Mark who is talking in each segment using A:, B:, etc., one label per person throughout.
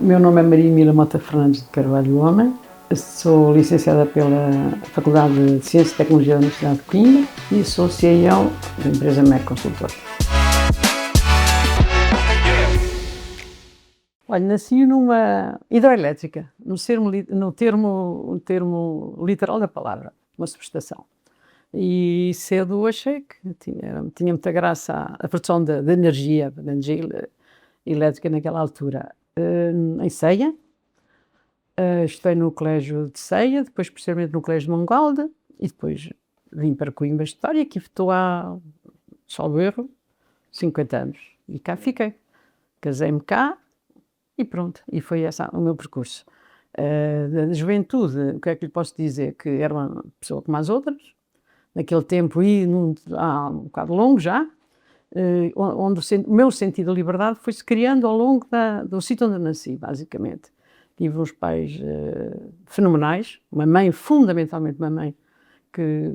A: Meu nome é Maria Emília Mota Fernandes de Carvalho Homem, sou licenciada pela Faculdade de Ciência e Tecnologia da Universidade de Coimbra e sou CEO da empresa MEC Consultor. Olha, nasci numa hidroelétrica, no termo literal da palavra, uma subestação. E cedo achei que tinha muita graça a produção de energia elétrica naquela altura. Em Ceia, estudei no colégio de Ceia, depois posteriormente no colégio de Mangualde e depois vim para Coimbra estudar e aqui estou há, salvo erro, 50 anos. E cá fiquei. Casei-me cá e pronto, e foi esse o meu percurso. Da juventude, o que é que lhe posso dizer? Que era uma pessoa como as outras, naquele tempo há um bocado longo já, onde o meu sentido de liberdade foi-se criando ao longo do sítio onde eu nasci, basicamente. Tive uns pais fenomenais, uma mãe, fundamentalmente uma mãe, que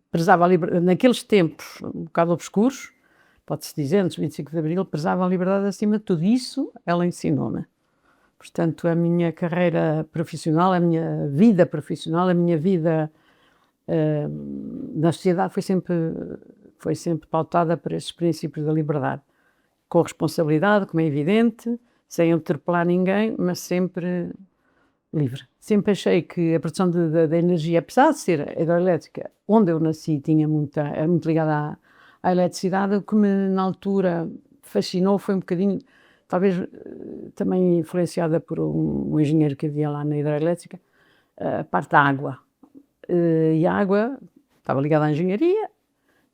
A: prezava a liberdade, naqueles tempos um bocado obscuros, pode-se dizer, antes do 25 de Abril, prezava a liberdade acima de tudo. Isso ela ensinou-me. Portanto, a minha carreira profissional, a minha vida profissional, a minha vida na sociedade foi sempre pautada por esses princípios da liberdade. Com responsabilidade, como é evidente, sem interpelar ninguém, mas sempre livre. Sempre achei que a produção da energia, apesar de ser hidroelétrica, onde eu nasci, era muito ligada à eletricidade. O que me, na altura, fascinou foi um bocadinho, talvez também influenciada por um engenheiro que havia lá na hidroelétrica, a parte da água. E a água estava ligada à engenharia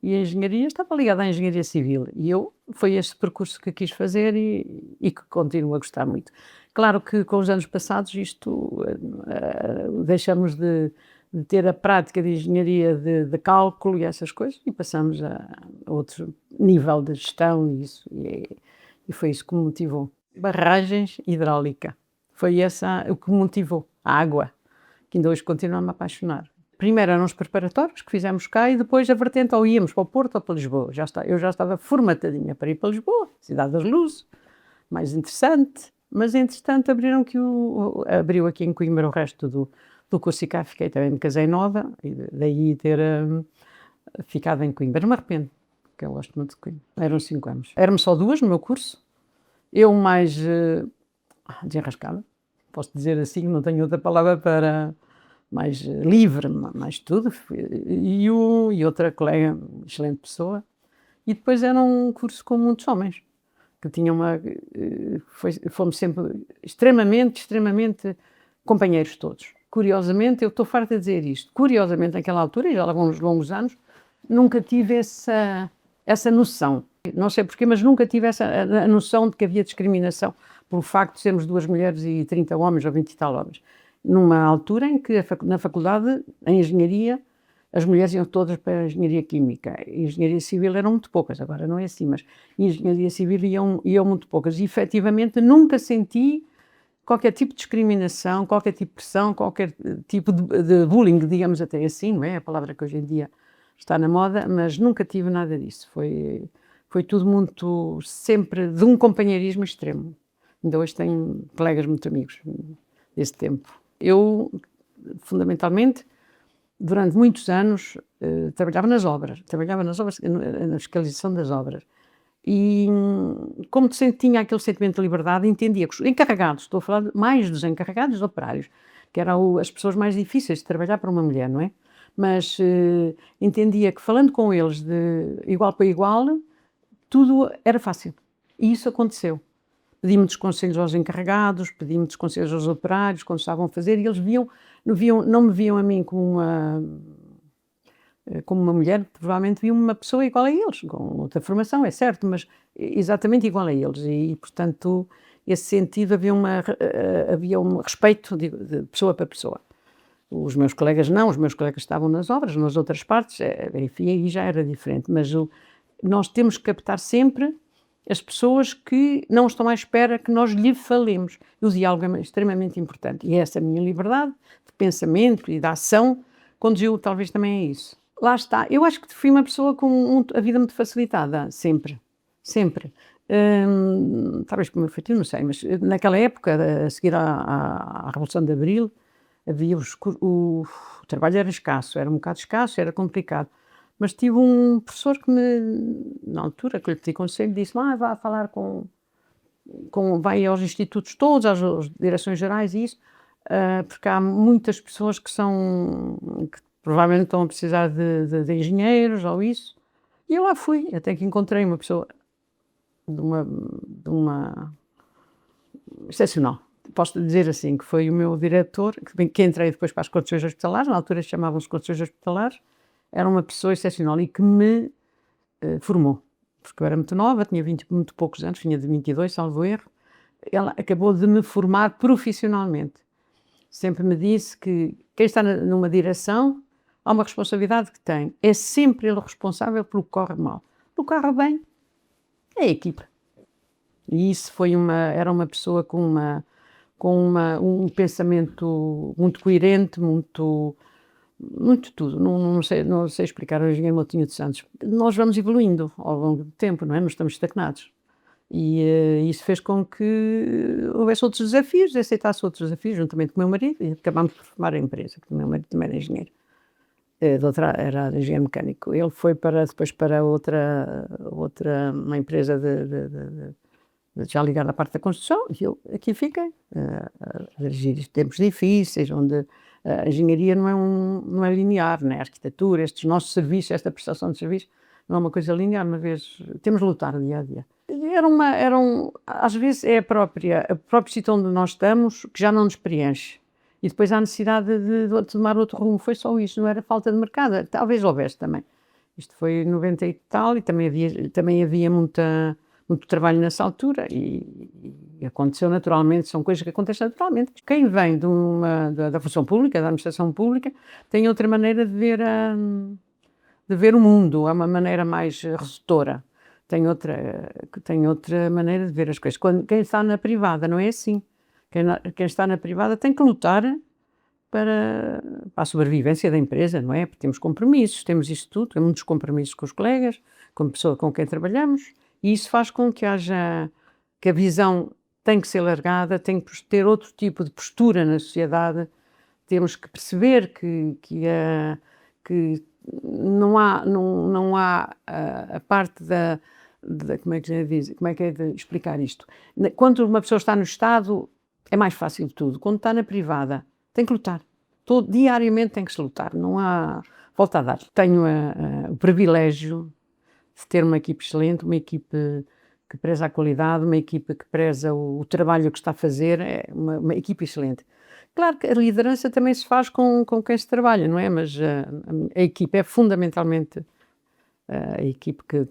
A: e a engenharia estava ligada à engenharia civil. E foi esse percurso que quis fazer e que continuo a gostar muito. Claro que com os anos passados deixamos de ter a prática de engenharia de cálculo e essas coisas e passamos a outro nível de gestão e foi isso que me motivou. Barragens hidráulica. Foi o que me motivou. A água, que ainda hoje continua a me apaixonar. Primeiro eram os preparatórios que fizemos cá e depois a vertente ou íamos para o Porto ou para Lisboa. Eu já estava formatadinha para ir para Lisboa, Cidade das Luzes, mais interessante, mas entretanto abriu aqui em Coimbra o resto do curso e cá fiquei também, me casei nova e daí ter ficado em Coimbra. Não me arrependo, porque eu gosto muito de Coimbra. Eram 5 anos. Éramos só 2 no meu curso, eu mais desenrascada, posso dizer assim, não tenho outra palavra para... mais livre, mais tudo, e outra colega, excelente pessoa, e depois era um curso com muitos homens, que tinham fomos sempre extremamente companheiros todos. Curiosamente, eu estou farta de dizer isto, curiosamente naquela altura, e já lá vão uns longos anos, nunca tive essa noção, não sei porquê, mas nunca tive a noção de que havia discriminação, pelo facto de sermos 2 mulheres e 30 homens, ou 20 e tal homens. Numa altura em que na faculdade, em engenharia, as mulheres iam todas para a engenharia química. E engenharia civil eram muito poucas, agora não é assim, mas em engenharia civil iam muito poucas. E efetivamente nunca senti qualquer tipo de discriminação, qualquer tipo de pressão, qualquer tipo de bullying, digamos até assim, não é a palavra que hoje em dia está na moda, mas nunca tive nada disso. Foi tudo muito, sempre de um companheirismo extremo. Ainda hoje tenho colegas muito amigos desse tempo. Eu, fundamentalmente, durante muitos anos, trabalhava nas obras, na fiscalização das obras. E como tinha aquele sentimento de liberdade, entendia que os encarregados, estou a falar mais dos encarregados operários, que eram as pessoas mais difíceis de trabalhar para uma mulher, não é? Mas entendia que falando com eles de igual para igual, tudo era fácil. E isso aconteceu. Pedi muitos conselhos aos encarregados, pedi muitos conselhos aos operários, quando estavam a fazer, e eles não me viam a mim como uma mulher, provavelmente viam uma pessoa igual a eles, com outra formação, é certo, mas exatamente igual a eles. E portanto, esse sentido, havia um respeito de pessoa para pessoa. Os meus colegas não, os meus colegas estavam nas obras, nas outras partes, enfim, aí já era diferente. Mas nós temos que captar sempre as pessoas que não estão à espera que nós lhe falemos. O diálogo é extremamente importante. E essa minha liberdade de pensamento e de ação conduziu talvez também a isso. Lá está. Eu acho que fui uma pessoa com a vida muito facilitada, sempre. Sempre. Talvez por meu feitio, não sei, mas naquela época, a seguir à Revolução de Abril, havia o trabalho era escasso, era um bocado escasso, era complicado. Mas tive um professor que na altura, que lhe pedi conselho, disse: "Ah, vá falar vai aos institutos todos, às direções gerais e isso, porque há muitas pessoas que provavelmente estão a precisar de engenheiros ou isso". E eu lá fui, até que encontrei uma pessoa de uma excepcional. Posso dizer assim, que foi o meu diretor, que entrei depois para as condições hospitalares, na altura chamavam-se condições hospitalares, era uma pessoa excepcional e que me formou, porque eu era muito nova, tinha 20 muito poucos anos, tinha de 22, salvo erro. Ela acabou de me formar profissionalmente. Sempre me disse que quem está numa direção, há uma responsabilidade que tem. É sempre ele responsável pelo que corre mal. Pelo que corre bem, é a equipa. E isso era uma pessoa com um pensamento muito coerente, muito tudo. Não sei explicar o engenheiro Moutinho de Santos. Nós vamos evoluindo ao longo do tempo, não é? Não estamos estagnados. E isso fez com que houvesse outros desafios, e aceitasse outros desafios, juntamente com o meu marido, e acabámos por formar a empresa, porque o meu marido também era engenheiro. Era engenheiro mecânico. Ele foi depois para uma empresa já ligada à parte da construção, e eu aqui fiquei, a dirigir tempos difíceis, onde a engenharia não é linear, né? A arquitetura, estes nossos serviços, esta prestação de serviços, não é uma coisa linear, uma vez temos de lutar dia a dia. Às vezes é o próprio sítio onde nós estamos que já não nos preenche. E depois há necessidade de tomar outro rumo. Foi só isso, não era falta de mercado. Talvez houvesse também. Isto foi em 90 e tal, e também havia muito trabalho nessa altura e aconteceu naturalmente, são coisas que acontecem naturalmente. Quem vem da função pública, da administração pública, tem outra maneira de ver o mundo, é uma maneira mais redutora. Tem outra maneira de ver as coisas. Quem está na privada não é assim. Quem está na privada tem que lutar para a sobrevivência da empresa, não é? Porque temos compromissos, temos isto tudo, temos muitos compromissos com os colegas, com a pessoa com quem trabalhamos, e isso faz com que que a visão tem que ser largada, tem que ter outro tipo de postura na sociedade, temos que perceber que não há a parte como é que se diz, como é que é de explicar isto? Quando uma pessoa está no Estado, é mais fácil de tudo. Quando está na privada, tem que lutar. Diariamente tem que se lutar, não há volta a dar. Tenho o privilégio de ter uma equipe excelente, uma equipe que preza a qualidade, uma equipe que preza o trabalho que está a fazer, é uma equipe excelente. Claro que a liderança também se faz com quem se trabalha, não é? Mas a equipe é fundamentalmente a equipe que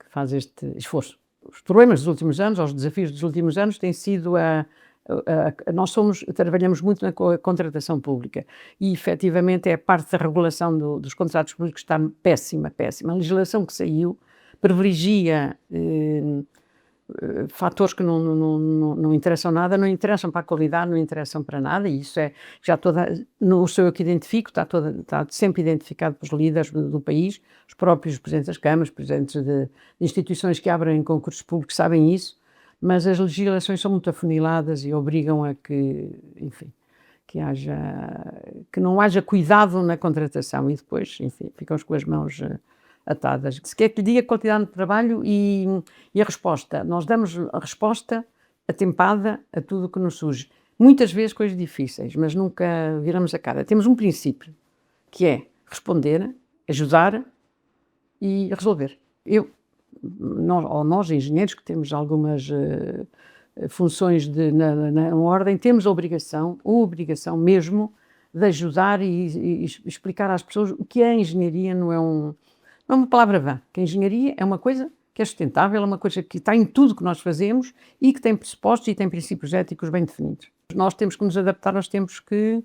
A: faz este esforço. Os problemas dos últimos anos, os desafios dos últimos anos, têm sido nós trabalhamos muito na contratação pública e, efetivamente, é a parte da regulação dos contratos públicos que está péssima, péssima. A legislação que saiu privilegia fatores que não interessam nada, não interessam para a qualidade, não interessam para nada, e isso não sou eu que identifico, está sempre identificado pelos líderes do país, os próprios presidentes das câmaras, presidentes de instituições que abrem concursos públicos sabem isso, mas as legislações são muito afuniladas e obrigam a que, enfim, que não haja cuidado na contratação e depois, enfim, ficamos com as mãos atadas. Se quer que lhe diga a quantidade de trabalho e a resposta. Nós damos a resposta atempada a tudo o que nos surge. Muitas vezes coisas difíceis, mas nunca viramos a cara. Temos um princípio, que é responder, ajudar e resolver. Nós engenheiros, que temos algumas funções na ordem, temos a obrigação mesmo, de ajudar e explicar às pessoas o que é a engenharia. Não é uma palavra vã, que a engenharia é uma coisa que é sustentável, é uma coisa que está em tudo que nós fazemos e que tem pressupostos e tem princípios éticos bem definidos. Nós temos que nos adaptar aos tempos que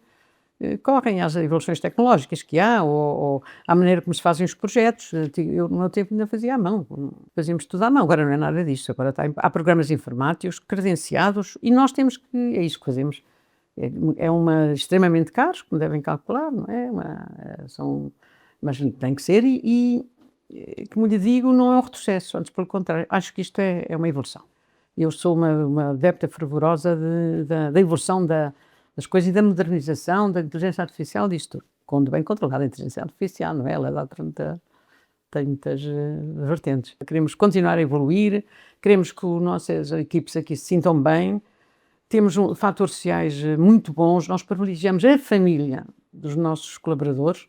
A: correm, às evoluções tecnológicas que há, ou à maneira como se fazem os projetos. Eu, no meu tempo, ainda fazia à mão, fazíamos tudo à mão, agora não é nada disso. Agora há programas informáticos credenciados e nós temos que, é isso que fazemos. Extremamente caros, como devem calcular, não é? Mas tem que ser e como lhe digo, não é um retrocesso, antes pelo contrário, acho que isto é uma evolução. Eu sou uma adepta fervorosa da evolução das coisas e da modernização, da inteligência artificial, disto tudo. Quando bem controlada a inteligência artificial, não é? Ela dá tem muitas vertentes. Queremos continuar a evoluir, queremos que as nossas equipes aqui se sintam bem, temos fatores sociais muito bons, nós privilegiamos a família dos nossos colaboradores.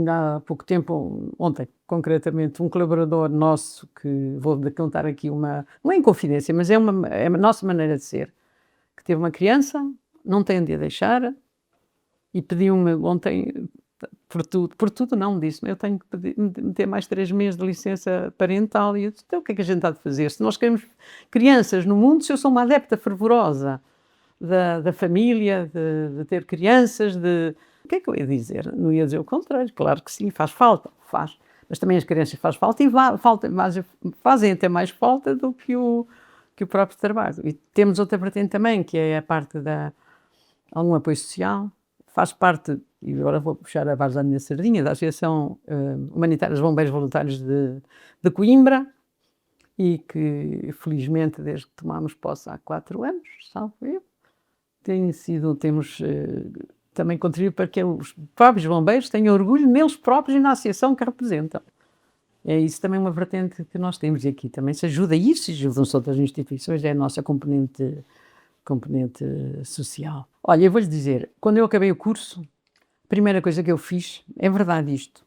A: Há pouco tempo, ontem, concretamente, um colaborador nosso, que vou contar aqui não é inconfidência, mas é a nossa maneira de ser, que teve uma criança, não tem onde a deixar, e pediu-me ontem, por tudo não, disse-me, eu tenho que meter mais 3 meses de licença parental, e eu disse, então o que é que a gente há de fazer? Se nós queremos crianças no mundo, se eu sou uma adepta fervorosa da família, de ter crianças, o que é que eu ia dizer? Não ia dizer o contrário, claro que sim, faz falta, faz. Mas também as crianças fazem falta e fazem até mais falta do que o próprio trabalho. E temos outra vertente também, que é a parte algum apoio social, faz parte, e agora vou puxar a brasa da minha sardinha, da Associação Humanitária dos Bombeiros Voluntários de Coimbra, e que felizmente desde que tomámos posse há 4 anos, salvo eu, temos também contribuído para que os próprios bombeiros tenham orgulho neles próprios e na associação que representam. É isso também uma vertente que nós temos, e aqui também se ajuda isso, e ajudam-se outras instituições, é a nossa componente social. Olha, eu vou-lhe dizer, quando eu acabei o curso, a primeira coisa que eu fiz, é verdade isto,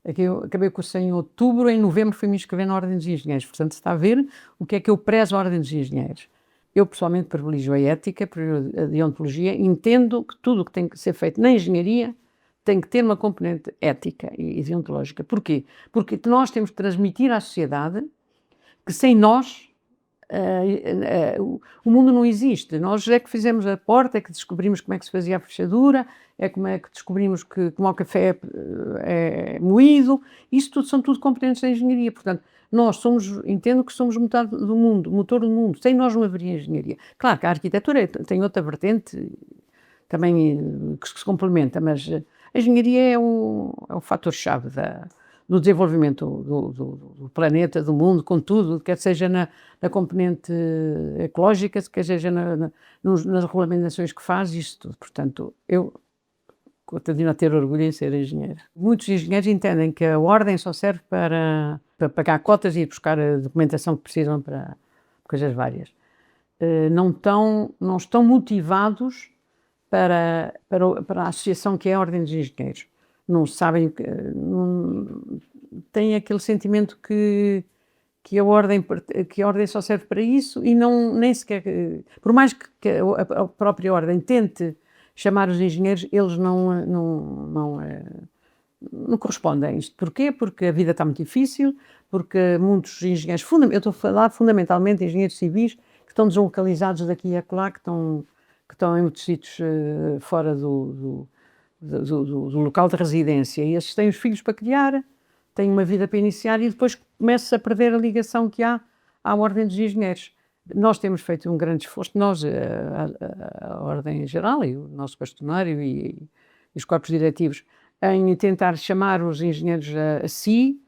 A: é que eu acabei o curso em outubro, em novembro fui-me inscrever na Ordem dos Engenheiros, portanto está a ver o que é que eu prezo a Ordem dos Engenheiros. Eu, pessoalmente, privilegio a ética, a deontologia, entendo que tudo o que tem que ser feito na engenharia tem que ter uma componente ética e deontológica. Porquê? Porque nós temos que transmitir à sociedade que sem nós o mundo não existe. Nós é que fizemos a porta, é que descobrimos como é que se fazia a fechadura, é como é que descobrimos como o café é moído. Isso tudo são tudo competências da engenharia. Portanto, nós entendo que somos motor do mundo. Sem nós não haveria engenharia. Claro que a arquitetura tem outra vertente também que se complementa, mas a engenharia é o fator-chave do desenvolvimento do planeta, do mundo, com tudo, quer seja na componente ecológica, quer seja nas regulamentações que faz, isso tudo. Portanto, eu continuo a ter orgulho em ser engenheiro. Muitos engenheiros entendem que a ordem só serve para pagar cotas e ir buscar a documentação que precisam para coisas várias. Não estão motivados para a associação que é a Ordem dos Engenheiros. Não sabem, têm aquele sentimento que a ordem só serve para isso e nem sequer, por mais que a própria ordem tente chamar os engenheiros, eles não correspondem a isto. Porquê? Porque a vida está muito difícil, porque muitos engenheiros, eu estou a falar fundamentalmente de engenheiros civis, que estão deslocalizados daqui e acolá, que estão em muitos sítios fora do local de residência, e esses têm os filhos para criar, têm uma vida para iniciar e depois começa a perder a ligação que há à Ordem dos Engenheiros. Nós temos feito um grande esforço, a Ordem em geral e o nosso bastonário e os corpos diretivos, em tentar chamar os engenheiros a si.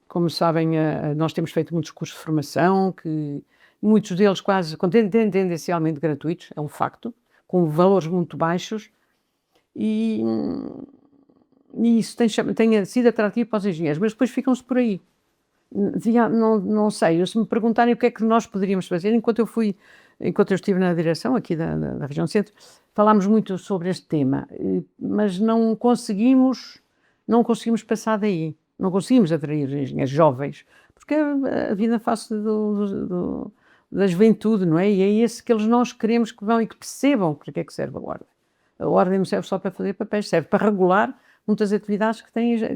A: Como sabem, nós temos feito muitos cursos de formação, que muitos deles quase tendencialmente gratuitos, é um facto, com valores muito baixos, e isso tem sido atrativo para os engenheiros, mas depois ficam-se por aí. Não sei, se me perguntarem o que é que nós poderíamos fazer, enquanto eu estive na direção aqui da região centro, falámos muito sobre este tema, mas não conseguimos passar daí, não conseguimos atrair os engenheiros jovens, porque a vida fácil da juventude, não é? E é esse que nós queremos que vão e que percebam para que é que serve a ordem. A ordem não serve só para fazer papéis, serve para regular muitas atividades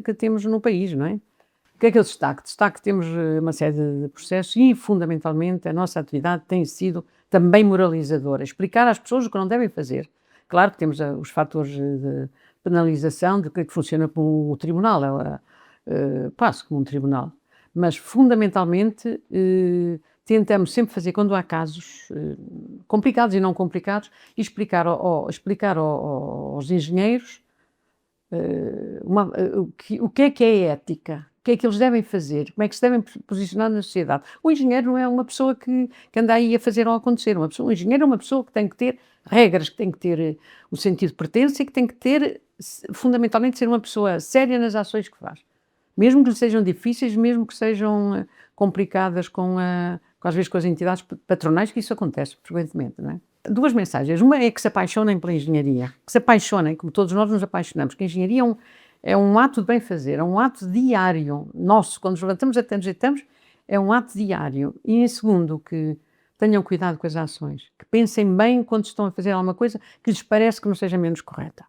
A: que temos no país, não é? O que é que eu destaco? Destaco que temos uma série de processos e, fundamentalmente, a nossa atividade tem sido também moralizadora. Explicar às pessoas o que não devem fazer. Claro que temos os fatores de penalização, de que funciona como o tribunal, quase como um tribunal. Mas, fundamentalmente, tentamos sempre fazer, quando há casos complicados e não complicados, explicar aos engenheiros o que é ética, que é que eles devem fazer, como é que se devem posicionar na sociedade. O engenheiro não é uma pessoa que anda aí a fazer ao acontecer, o engenheiro é uma pessoa que tem que ter regras, que tem que ter o sentido de pertença e que tem que ter, fundamentalmente, ser uma pessoa séria nas ações que faz. Mesmo que lhe sejam difíceis, mesmo que sejam complicadas às vezes com as entidades patronais, que isso acontece frequentemente, não é? Duas mensagens. Uma é que se apaixonem pela engenharia, que se apaixonem, como todos nós nos apaixonamos, que a engenharia é um ato de bem-fazer, é um ato diário nosso. Quando nos levantamos até nos deitamos, é um ato diário. E em segundo, que tenham cuidado com as ações, que pensem bem quando estão a fazer alguma coisa que lhes parece que não seja menos correta.